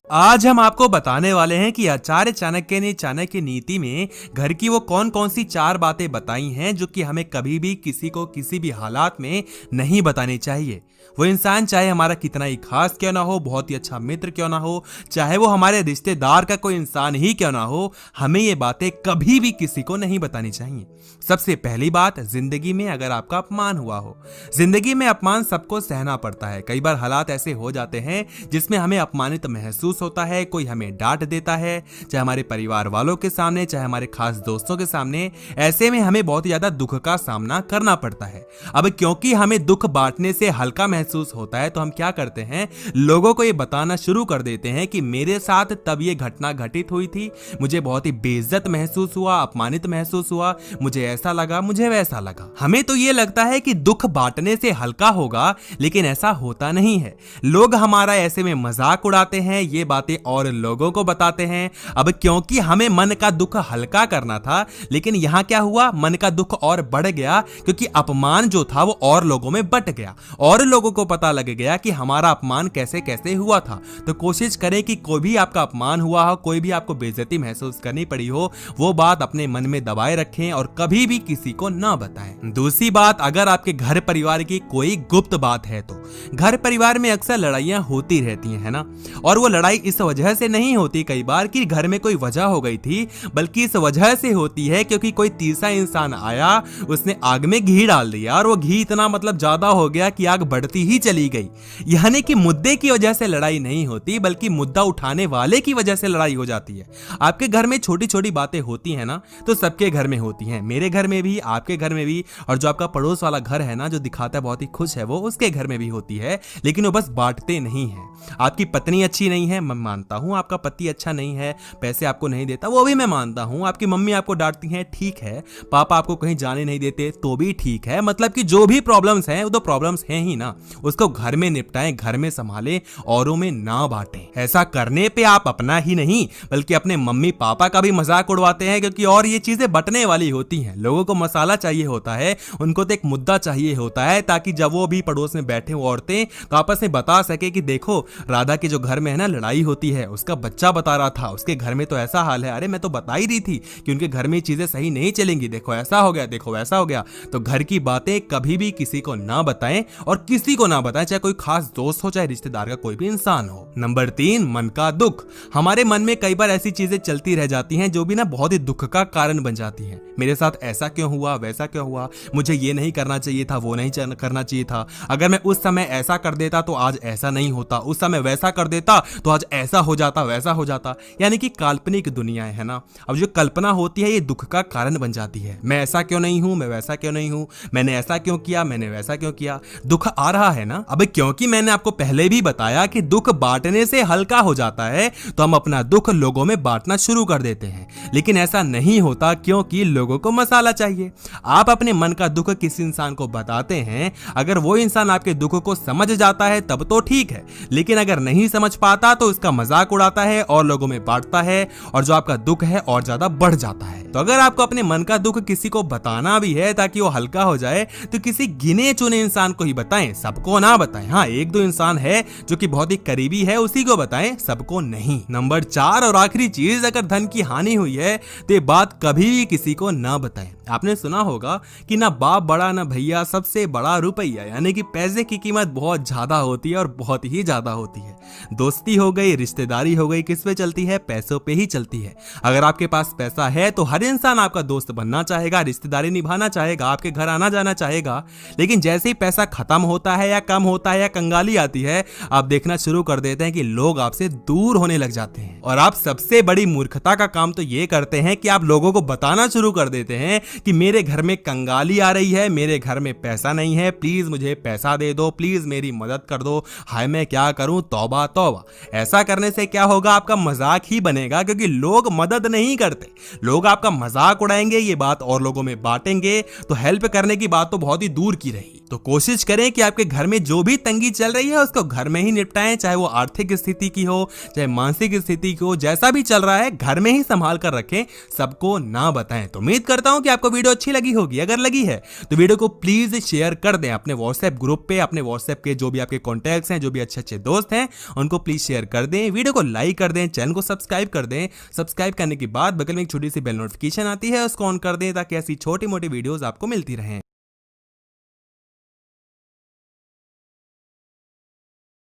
आज हम आपको बताने वाले हैं कि आचार्य चाणक्य ने चाणक्य नीति में घर की वो कौन कौन सी 4 बातें बताई हैं जो कि हमें कभी भी किसी को किसी भी हालात में नहीं बतानी चाहिए। वो इंसान चाहे हमारा कितना ही खास क्यों ना हो, बहुत ही अच्छा मित्र क्यों ना हो, चाहे वो हमारे रिश्तेदार का कोई इंसान ही क्यों ना हो, हमें ये बातें कभी भी किसी को नहीं बतानी चाहिए। सबसे पहली बात, जिंदगी में अगर आपका अपमान हुआ हो। जिंदगी में अपमान सबको सहना पड़ता है। कई बार हालात ऐसे हो जाते हैं जिसमें हमें अपमानित महसूस होता है, कोई हमें डांट देता है, चाहे हमारे परिवार वालों के सामने, चाहे हमारे खास दोस्तों के सामने। ऐसे में हमें बहुत ज्यादा दुख का सामना करना पड़ता है। अब क्योंकि हमें दुख बांटने से हल्का महसूस होता है तो हम क्या करते हैं, लोगों को ये बताना शुरू कर देते हैं कि मेरे साथ तब ये घटना घटित हुई थी, मुझे बहुत ही बेइज्जत महसूस हुआ, अपमानित महसूस हुआ, मुझे ऐसा लगा, मुझे वैसा लगा। हमें तो ये लगता है कि दुख बांटने से हल्का होगा, लेकिन ऐसा होता नहीं है। लोग हमारा ऐसे में मजाक उड़ाते हैं, ये बातें और लोगों को बताते हैं। अब क्योंकि हमें मन का दुख हल्का करना था, लेकिन यहां क्या हुआ, मन का दुख और बढ़ गया, क्योंकि अपमान जो था वो और लोगों में बंट गया और लोगों को पता लग गया कि हमारा अपमान कैसे कैसे हुआ था। तो कोशिश करें कि कोई भी आपका अपमान हुआ हो, कोई भी आपको बेइज्जती महसूस करनी पड़ी हो, वो बात अपने मन में दबाए रखें और कभी भी किसी को ना बताएं। दूसरी बात, अगर आपके घर परिवार की कोई गुप्त बात है तो घर परिवार में अक्सर लड़ाइयां होती रहती हैं, है ना। और वो लड़ाई इस वजह से नहीं होती कई बार कि घर में कोई वजह हो गई थी, बल्कि इस वजह से होती है क्योंकि कोई तीसरा इंसान आया, उसने आग में घी डाल दिया और वो घी इतना ज्यादा हो गया कि आग बढ़ती ही चली गई। यानी कि मुद्दे की वजह से लड़ाई नहीं होती, बल्कि मुद्दा उठाने वाले की वजह से लड़ाई हो जाती है। आपके घर में छोटी छोटी बातें होती हैं ना, तो सबके घर में होती हैं, मेरे घर में भी, आपके घर में भी, और जो आपका पड़ोस वाला घर है ना, जो दिखाता है बहुत ही खुश है, वो उसके घर में भी होती है। लेकिन वो बस बांटते नहीं है। आपकी पत्नी अच्छी नहीं है, मैं मानता हूं। आपका पति अच्छा नहीं है, पैसे आपको नहीं देता, वो भी मैं मानता हूं। आपकी मम्मी आपको डांटती हैं, ठीक है। पापा आपको कहीं जाने नहीं देते, तो भी ठीक है। मतलब कि जो भी प्रॉब्लम्स हैं वो तो प्रॉब्लम्स हैं ही ना, उसको घर में निपटाएं, घर में संभालें, औरों में ना बांटें। ऐसा करने पे आप अपना ही नहीं बल्कि अपने मम्मी पापा का भी मजाक उड़वाते हैं, क्योंकि और ये चीजें बटने वाली होती हैं। लोगों को मसाला चाहिए होता है, उनको तो एक मुद्दा चाहिए होता है, ताकि जब वो भी पड़ोस में बैठे हो औरतें, तो आपस में बता सके कि देखो राधा के जो घर में है ना लड़ाई होती है, उसका बच्चा बता रहा था, उसके घर में तो ऐसा हाल है, अरे मैं तो बता ही रही थी कि उनके घर में चीजें सही नहीं चलेंगी, देखो ऐसा हो गया, देखो वैसा हो गया। तो घर की बातें कभी भी किसी को ना बताएं, और किसी को ना बताएं, चाहे कोई खास दोस्त हो, चाहे रिश्तेदार का कोई भी इंसान हो। नंबर 3, मन का दुख। हमारे मन में कई बार ऐसी चीजें चलती रह जाती हैं जो भी ना बहुत ही दुख का कारण बन जाती हैं। मेरे साथ ऐसा क्यों हुआ, वैसा क्यों हुआ, मुझे ये नहीं करना चाहिए था, वो नहीं करना चाहिए था, अगर मैं उस समय ऐसा कर देता तो आज ऐसा नहीं होता, उस समय वैसा कर देता तो आज ऐसा हो जाता, वैसा हो जाता। यानी कि काल्पनिक दुनिया है ना। अब जो कल्पना होती है ये दुख का कारण बन जाती है। मैं ऐसा क्यों नहीं हूं, मैं वैसा क्यों नहीं हूं, मैंने ऐसा क्यों किया, मैंने वैसा क्यों किया। दुख आ रहा है ना। अब क्योंकि मैंने आपको पहले भी बताया कि दुख बांटने से हल्का हो जाता है, तो हम अपना दुख लोगों में बांटना शुरू कर देते हैं। लेकिन ऐसा नहीं होता, क्योंकि लोगों को मसाला चाहिए। आप अपने मन का दुख किसी इंसान को बताते हैं, अगर वो इंसान आपके दुख को समझ जाता है तब तो ठीक है, लेकिन अगर नहीं समझ पाता तो इसका मजाक उड़ाता है और लोगों में बांटता है, और जो आपका दुख है और ज्यादा बढ़ जाता है। तो अगर आपको अपने मन का दुख किसी को बताना भी है ताकि वो हल्का हो जाए, तो किसी गिने चुने इंसान को ही बताएं, सबको ना बताएं। हाँ, 1-2 इंसान है जो कि बहुत ही करीबी है, उसी को बताएं, सबको नहीं। नंबर 4 और आखिरी चीज, अगर धन की हानि हुई है तो ये बात कभी भी किसी को ना बताएं। आपने सुना होगा कि ना बाप बड़ा ना भैया, सबसे बड़ा रुपया। यानी कि पैसे की कीमत बहुत ज्यादा होती है और बहुत ही ज्यादा होती है। दोस्ती हो गई, रिश्तेदारी हो गई, किस पे चलती है, पैसों पे ही चलती है। अगर आपके पास पैसा है तो हर इंसान आपका दोस्त बनना चाहेगा, रिश्तेदारी निभाना चाहेगा, आपके घर आना जाना चाहेगा। लेकिन जैसे ही पैसा खत्म होता है या कम होता है या कंगाली आती है, आप देखना शुरू कर देते हैं कि लोग आपसे दूर होने लग जाते हैं। और आप सबसे बड़ी मूर्खता का काम तो ये करते हैं कि आप लोगों को बताना शुरू कर देते हैं कि मेरे घर में कंगाली आ रही है, मेरे घर में पैसा नहीं है, प्लीज मुझे पैसा दे दो, प्लीज मेरी मदद कर दो, हाय मैं क्या करूं, तौबा तौबा। ऐसा करने से क्या होगा, आपका मजाक ही बनेगा, क्योंकि लोग मदद नहीं करते, लोग आपका मजाक उड़ाएंगे, ये बात और लोगों में बांटेंगे, तो हेल्प करने की बात तो बहुत ही दूर की रही। तो कोशिश करें कि आपके घर में जो भी तंगी चल रही है उसको घर में ही निपटाएं, चाहे वो आर्थिक स्थिति की हो, चाहे मानसिक स्थिति की हो, जैसा भी चल रहा है घर में ही संभाल कर रखें, सबको ना बताएं। तो उम्मीद करता हूं कि आपको वीडियो अच्छी लगी होगी। अगर लगी है तो वीडियो को प्लीज शेयर कर दें अपने व्हाट्सएप ग्रुप पे, अपने व्हाट्सएप के जो भी आपके कॉन्टैक्ट्स हैं, जो भी अच्छे अच्छे दोस्त हैं, उनको प्लीज शेयर कर दें। वीडियो को लाइक कर दें, चैनल को सब्सक्राइब कर दें। सब्सक्राइब करने के बाद बगल में एक छोटी सी बेल नोटिफिकेशन आती है, उसको ऑन कर दें ताकि ऐसी छोटी मोटी वीडियोस आपको मिलती रहें।